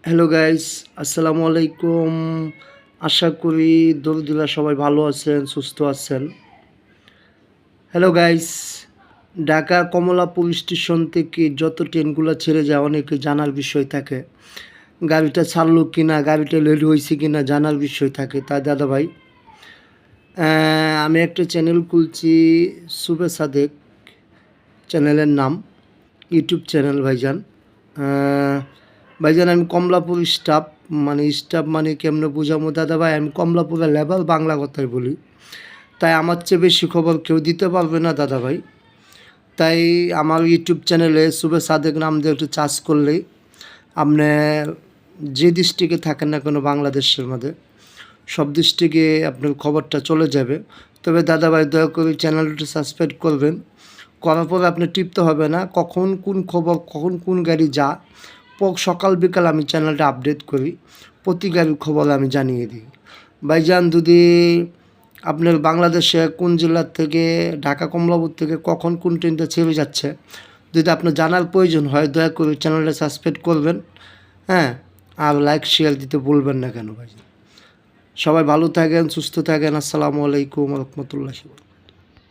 Hello guys, আসসালামু আলাইকুম। আশা করি দরদিরা সবাই ভালো আছেন, সুস্থ আছেন। Hello guys, Dhaka Kamalapur station থেকে যত ট্রেনগুলো ছেড়ে যায় অনেকে জানার বিষয় থাকে। গাড়িটা ছাড়লো কিনা, গাড়িটা লেট হয়েছে কিনা জানার বিষয় থাকে। তাই দাদা ভাই, আমি একটা চ্যানেল খুলছি, সুবে সাদেক চ্যানেলের নাম, ইউটিউব চ্যানেল ভাইজান। ভাইজান আমি কমলাপুর স্টাফ মানে কেমনে বোঝাবো দাদা ভাই, আমি কমলাপুরের লেবার, বাংলা কথাই বলি। তাই আমার চেয়ে বেশি খবর কেউ দিতে পারবে না দাদা ভাই। তাই আমার ইউটিউব চ্যানেলে সুবে সাদেক নাম দিয়ে একটু চার্জ করলেই আপনি যে ডিস্ট্রিক্টে থাকেন না কেন বাংলাদেশের মধ্যে সব ডিস্ট্রিক্টে আপনার খবরটা চলে যাবে। তবে দাদা ভাই দয়া করে চ্যানেলটা সাবস্ক্রাইব করবেন। করার পরে আপনি টিপতে হবে না কখন কোন খবর, কখন কোন গাড়ি সকাল বিকাল আমি চ্যানেলটা আপডেট করি, প্রতি গাড়ির খবর আমি জানিয়ে দিই। ভাইজান যদি আপনার বাংলাদেশে কোন জেলার থেকে, ঢাকা কমলাপুর থেকে কখন কোন ট্রেনটা ছেড়ে যাচ্ছে যদি আপনার জানার প্রয়োজন হয় দয়া করে চ্যানেলটা সাবস্ক্রাইব করবেন। হ্যাঁ, আর লাইক শেয়ার দিতে বলবেন না কেন ভাইজান। সবাই ভালো থাকেন, সুস্থ থাকেন। আসসালামু আলাইকুম রহমতুল্লাহি।